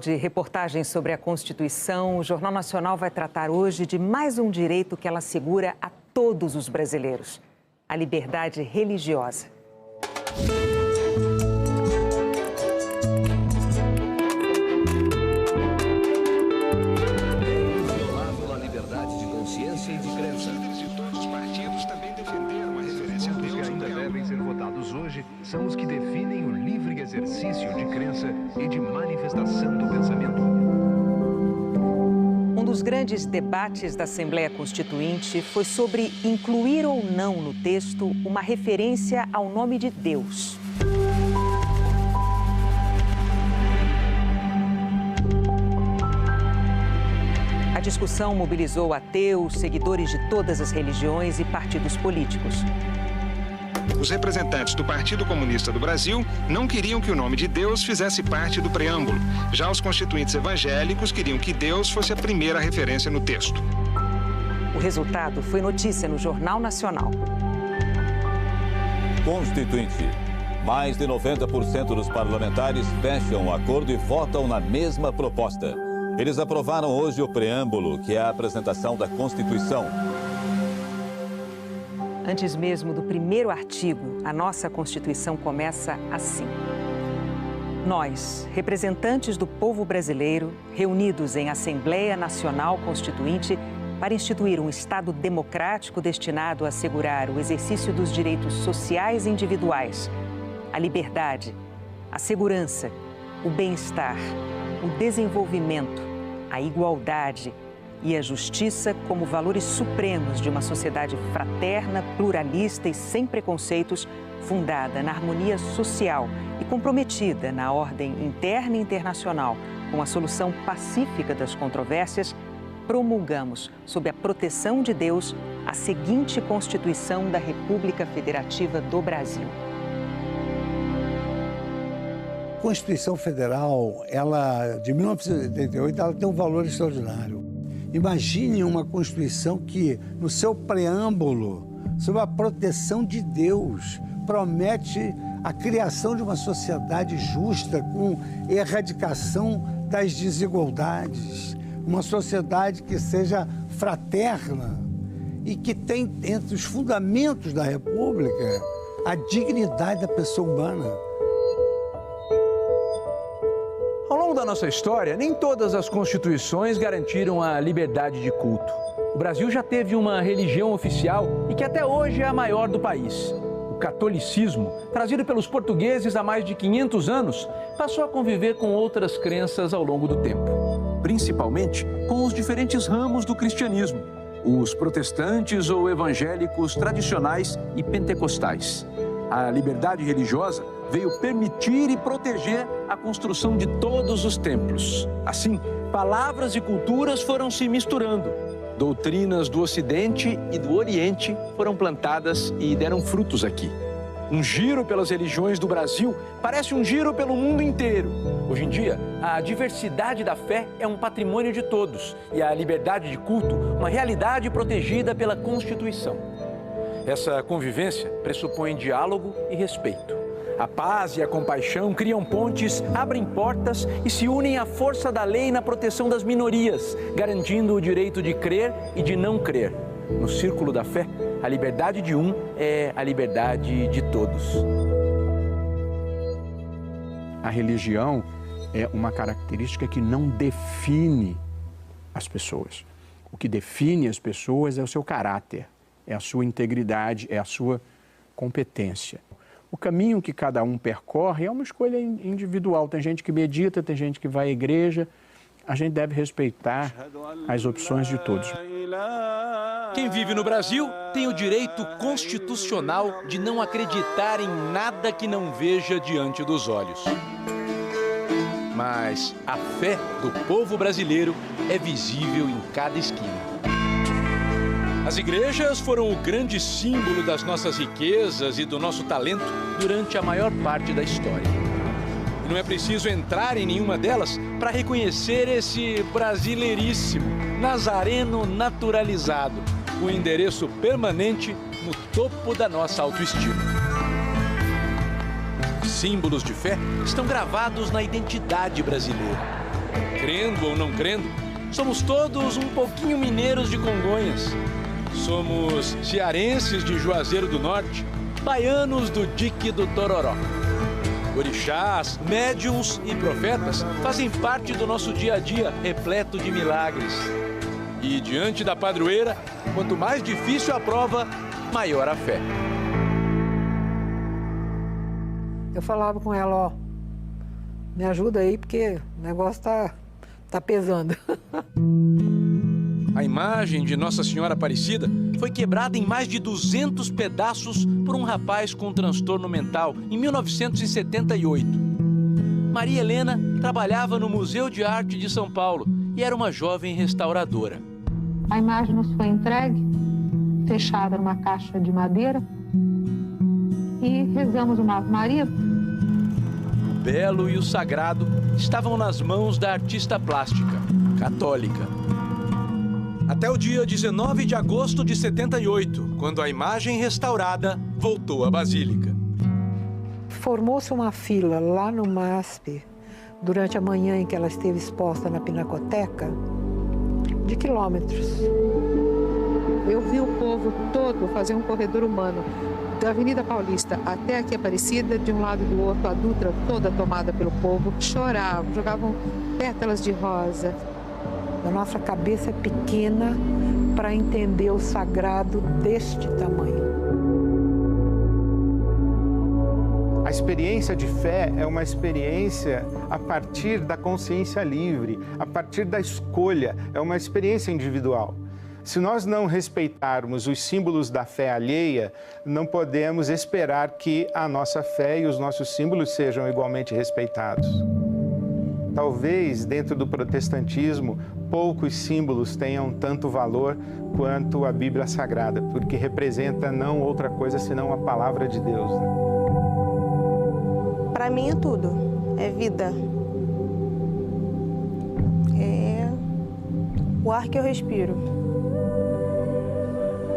De reportagens sobre a Constituição, o Jornal Nacional vai tratar hoje de mais um direito que ela assegura a todos os brasileiros: a liberdade religiosa. Inviolável a liberdade de consciência e de crença. De todos os partidos também defenderam a referência a Deus. Os que ainda devem ser votados hoje são os que definem o livre exercício de crença e de manifestação do pensamento. Um dos grandes debates da Assembleia Constituinte foi sobre incluir ou não no texto uma referência ao nome de Deus. A discussão mobilizou ateus, seguidores de todas as religiões e partidos políticos. Os representantes do Partido Comunista do Brasil não queriam que o nome de Deus fizesse parte do preâmbulo. Já os constituintes evangélicos queriam que Deus fosse a primeira referência no texto. O resultado foi notícia no Jornal Nacional. Constituinte. Mais de 90% dos parlamentares fecham o acordo e votam na mesma proposta. Eles aprovaram hoje o preâmbulo, que é a apresentação da Constituição. Antes mesmo do primeiro artigo, a nossa Constituição começa assim: nós, representantes do povo brasileiro, reunidos em Assembleia Nacional Constituinte para instituir um Estado democrático destinado a assegurar o exercício dos direitos sociais e individuais, a liberdade, a segurança, o bem-estar, o desenvolvimento, a igualdade e a justiça como valores supremos de uma sociedade fraterna, pluralista e sem preconceitos, fundada na harmonia social e comprometida na ordem interna e internacional com a solução pacífica das controvérsias, promulgamos, sob a proteção de Deus, a seguinte Constituição da República Federativa do Brasil. A Constituição Federal, ela, de 1988, ela tem um valor extraordinário. Imagine uma Constituição que, no seu preâmbulo, sob a proteção de Deus, promete a criação de uma sociedade justa, com erradicação das desigualdades, uma sociedade que seja fraterna e que tem entre os fundamentos da República a dignidade da pessoa humana. Ao longo da nossa história, nem todas as constituições garantiram a liberdade de culto. O Brasil já teve uma religião oficial e que até hoje é a maior do país. O catolicismo, trazido pelos portugueses há mais de 500 anos, passou a conviver com outras crenças ao longo do tempo, principalmente com os diferentes ramos do cristianismo, os protestantes ou evangélicos tradicionais e pentecostais. A liberdade religiosa veio permitir e proteger a construção de todos os templos. Assim, palavras e culturas foram se misturando. Doutrinas do Ocidente e do Oriente foram plantadas e deram frutos aqui. Um giro pelas religiões do Brasil parece um giro pelo mundo inteiro. Hoje em dia, a diversidade da fé é um patrimônio de todos e a liberdade de culto uma realidade protegida pela Constituição. Essa convivência pressupõe diálogo e respeito. A paz e a compaixão criam pontes, abrem portas e se unem à força da lei na proteção das minorias, garantindo o direito de crer e de não crer. No círculo da fé, a liberdade de um é a liberdade de todos. A religião é uma característica que não define as pessoas. O que define as pessoas é o seu caráter, é a sua integridade, é a sua competência. O caminho que cada um percorre é uma escolha individual. Tem gente que medita, tem gente que vai à igreja. A gente deve respeitar as opções de todos. Quem vive no Brasil tem o direito constitucional de não acreditar em nada que não veja diante dos olhos. Mas a fé do povo brasileiro é visível em cada esquina. As igrejas foram o grande símbolo das nossas riquezas e do nosso talento durante a maior parte da história. E não é preciso entrar em nenhuma delas para reconhecer esse brasileiríssimo, nazareno naturalizado, o endereço permanente no topo da nossa autoestima. Símbolos de fé estão gravados na identidade brasileira. Crendo ou não crendo, somos todos um pouquinho mineiros de Congonhas. Somos cearenses de Juazeiro do Norte, baianos do Dique do Tororó. Orixás, médiuns e profetas fazem parte do nosso dia a dia repleto de milagres. E diante da padroeira, quanto mais difícil a prova, maior a fé. Eu falava com ela, ó, me ajuda aí porque o negócio tá pesando. A imagem de Nossa Senhora Aparecida foi quebrada em mais de 200 pedaços por um rapaz com transtorno mental em 1978. Maria Helena trabalhava no Museu de Arte de São Paulo e era uma jovem restauradora. A imagem nos foi entregue, fechada numa caixa de madeira, e rezamos uma Ave Maria. O belo e o sagrado estavam nas mãos da artista plástica, católica. Até o dia 19 de agosto de 78, quando a imagem restaurada voltou à Basílica. Formou-se uma fila lá no MASP, durante a manhã em que ela esteve exposta na Pinacoteca, de quilômetros. Eu vi o povo todo fazer um corredor humano, da Avenida Paulista até aqui Aparecida, de um lado e do outro, a Dutra toda tomada pelo povo, choravam, jogavam pétalas de rosa. A nossa cabeça é pequena para entender o sagrado deste tamanho. A experiência de fé é uma experiência a partir da consciência livre, a partir da escolha, é uma experiência individual. Se nós não respeitarmos os símbolos da fé alheia, não podemos esperar que a nossa fé e os nossos símbolos sejam igualmente respeitados. Talvez, dentro do protestantismo, poucos símbolos tenham tanto valor quanto a Bíblia Sagrada, porque representa não outra coisa senão a palavra de Deus. Para mim é tudo, é vida. É o ar que eu respiro.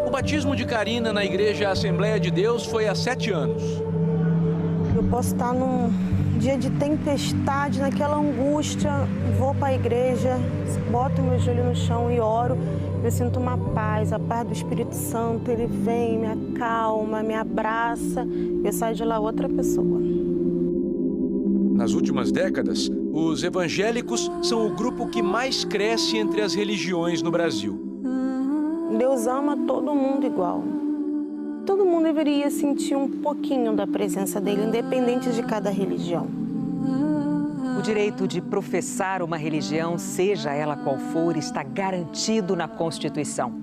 O batismo de Karina na Igreja Assembleia de Deus foi há 7 anos. Eu posso estar num dia de tempestade, naquela angústia, vou para a igreja, boto meu joelho no chão e oro. Eu sinto uma paz, a paz do Espírito Santo. Ele vem, me acalma, me abraça. Eu saio de lá outra pessoa. Nas últimas décadas, os evangélicos são o grupo que mais cresce entre as religiões no Brasil. Deus ama todo mundo igual. Todo mundo deveria sentir um pouquinho da presença dele, independente de cada religião. O direito de professar uma religião, seja ela qual for, está garantido na Constituição.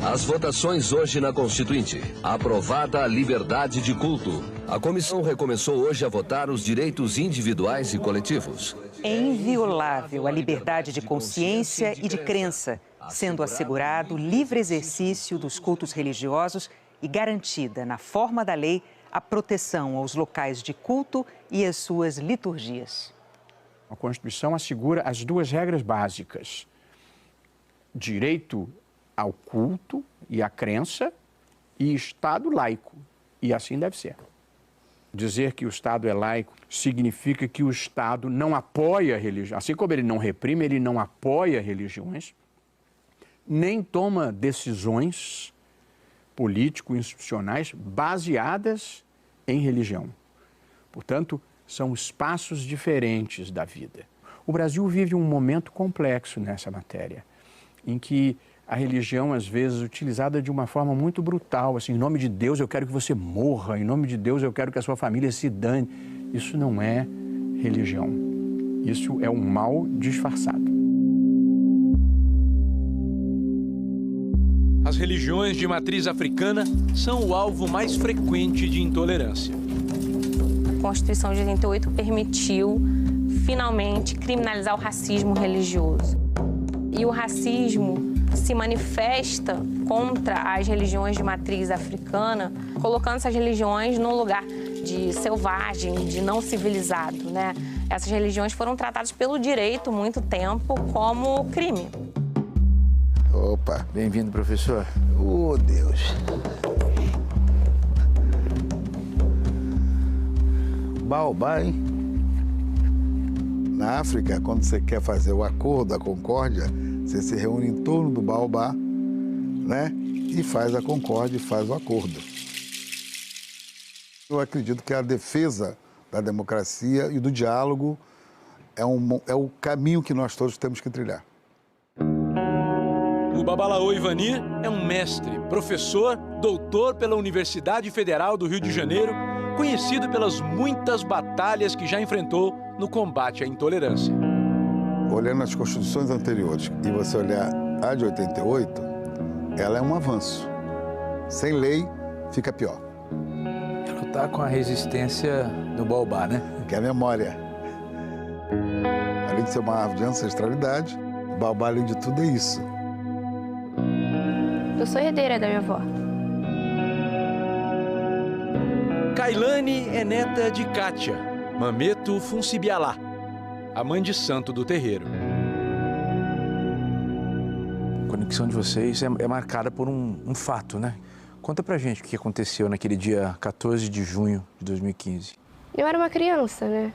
As votações hoje na Constituinte. Aprovada a liberdade de culto. A comissão recomeçou hoje a votar os direitos individuais e coletivos. É inviolável a liberdade de consciência e de crença, sendo assegurado o livre exercício dos cultos religiosos e garantida, na forma da lei, a proteção aos locais de culto e às suas liturgias. A Constituição assegura as duas regras básicas: direito ao culto e à crença e Estado laico. E assim deve ser. Dizer que o Estado é laico significa que o Estado não apoia a religião. Assim como ele não reprime, ele não apoia religiões, nem toma decisões político-institucionais baseadas em religião. Portanto, são espaços diferentes da vida. O Brasil vive um momento complexo nessa matéria, em que a religião, às vezes, é utilizada de uma forma muito brutal, assim, em nome de Deus eu quero que você morra, em nome de Deus eu quero que a sua família se dane. Isso não é religião. Isso é um mal disfarçado. As religiões de matriz africana são o alvo mais frequente de intolerância. A Constituição de 88 permitiu, finalmente, criminalizar o racismo religioso. E o racismo se manifesta contra as religiões de matriz africana, colocando essas religiões num lugar de selvagem, de não civilizado, né? Essas religiões foram tratadas pelo direito, muito tempo, como crime. Opa, bem-vindo, professor. Oh, Deus. Baobá, hein? Na África, quando você quer fazer o acordo, a concórdia, você se reúne em torno do baobá, né? E faz a concórdia e faz o acordo. Eu acredito que a defesa da democracia e do diálogo é o caminho que nós todos temos que trilhar. O Babalaô Ivanir é um mestre, professor, doutor pela Universidade Federal do Rio de Janeiro, conhecido pelas muitas batalhas que já enfrentou no combate à intolerância. Olhando as constituições anteriores e você olhar a de 88, ela é um avanço. Sem lei, fica pior. É lutar com a resistência do baobá, né? Que é a memória. Além de ser uma árvore de ancestralidade, o baobá, além de tudo, é isso. Eu sou herdeira da minha avó. Kailane é neta de Kátia, Mameto Funcibialá, a mãe de santo do terreiro. A conexão de vocês é marcada por um fato, né? Conta pra gente o que aconteceu naquele dia 14 de junho de 2015. Eu era uma criança, né?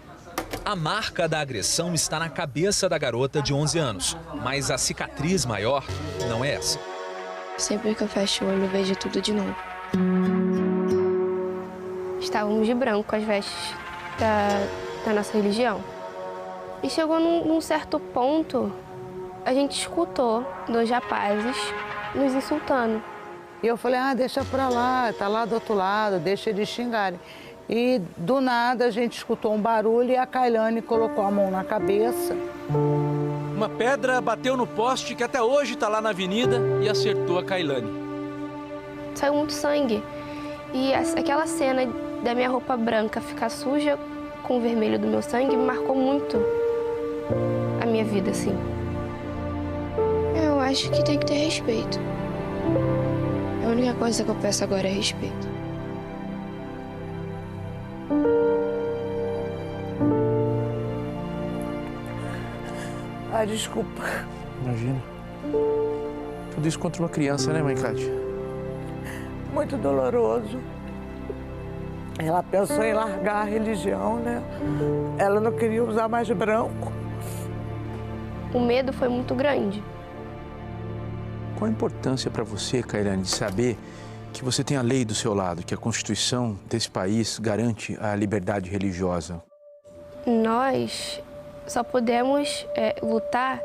A marca da agressão está na cabeça da garota de 11 anos, mas a cicatriz maior não é essa. Sempre que eu fecho o olho, eu vejo tudo de novo. Estávamos de branco com as vestes da nossa religião. E chegou num certo ponto, a gente escutou 2 rapazes nos insultando. E eu falei, deixa pra lá, tá lá do outro lado, deixa eles xingarem. E do nada a gente escutou um barulho e a Kailane colocou a mão na cabeça. Uma pedra bateu no poste que até hoje está lá na avenida e acertou a Kailane. Saiu muito sangue. E aquela cena da minha roupa branca ficar suja com o vermelho do meu sangue me marcou muito a minha vida, assim. Eu acho que tem que ter respeito. A única coisa que eu peço agora é respeito. Desculpa. Imagina. Tudo isso contra uma criança, né, mãe Kátia? Muito doloroso. Ela pensou em largar a religião, né? Ela não queria usar mais branco. O medo foi muito grande. Qual a importância para você, Kailane, de saber que você tem a lei do seu lado, que a Constituição desse país garante a liberdade religiosa? Nós só podemos lutar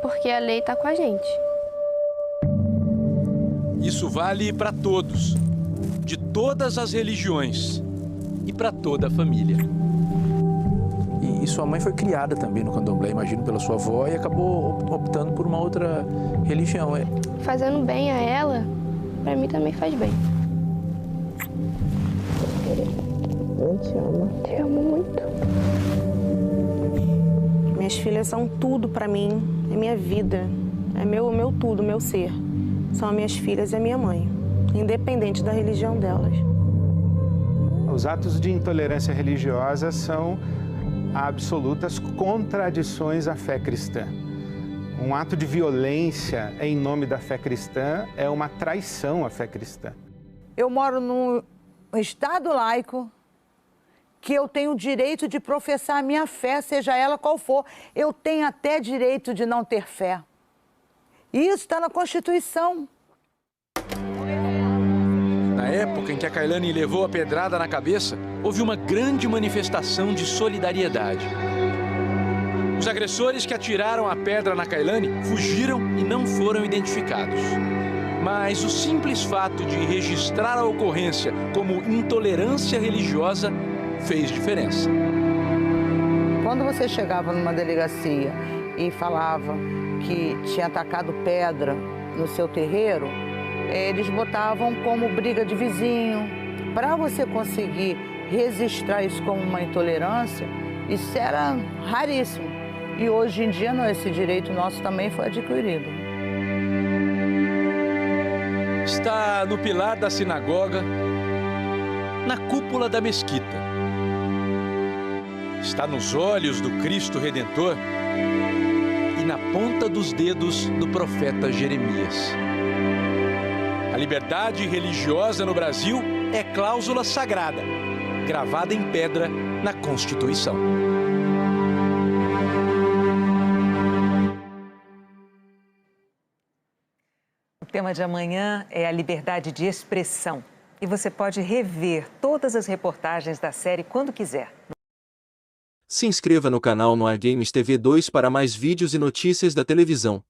porque a lei está com a gente. Isso vale para todos, de todas as religiões e para toda a família. E sua mãe foi criada também no candomblé, imagino, pela sua avó e acabou optando por uma outra religião. Fazendo bem a ela, para mim também faz bem. Eu te amo. Te amo muito. Minhas filhas são tudo para mim, é minha vida, é meu tudo, meu ser. São as minhas filhas e a minha mãe, independente da religião delas. Os atos de intolerância religiosa são absolutas contradições à fé cristã. Um ato de violência em nome da fé cristã é uma traição à fé cristã. Eu moro num estado laico, que eu tenho o direito de professar a minha fé, seja ela qual for. Eu tenho até direito de não ter fé. E isso está na Constituição. Na época em que a Kailane levou a pedrada na cabeça, houve uma grande manifestação de solidariedade. Os agressores que atiraram a pedra na Kailane fugiram e não foram identificados. Mas o simples fato de registrar a ocorrência como intolerância religiosa fez diferença. Quando você chegava numa delegacia e falava que tinha atacado pedra no seu terreiro, eles botavam como briga de vizinho. Para você conseguir registrar isso como uma intolerância, isso era raríssimo. E hoje em dia, não, esse direito nosso também foi adquirido. Está no pilar da sinagoga, na cúpula da mesquita. Está nos olhos do Cristo Redentor e na ponta dos dedos do profeta Jeremias. A liberdade religiosa no Brasil é cláusula sagrada, gravada em pedra na Constituição. tema de amanhã é a liberdade de expressão. E você pode rever todas as reportagens da série quando quiser. Se inscreva no canal Noir Games TV 2 para mais vídeos e notícias da televisão.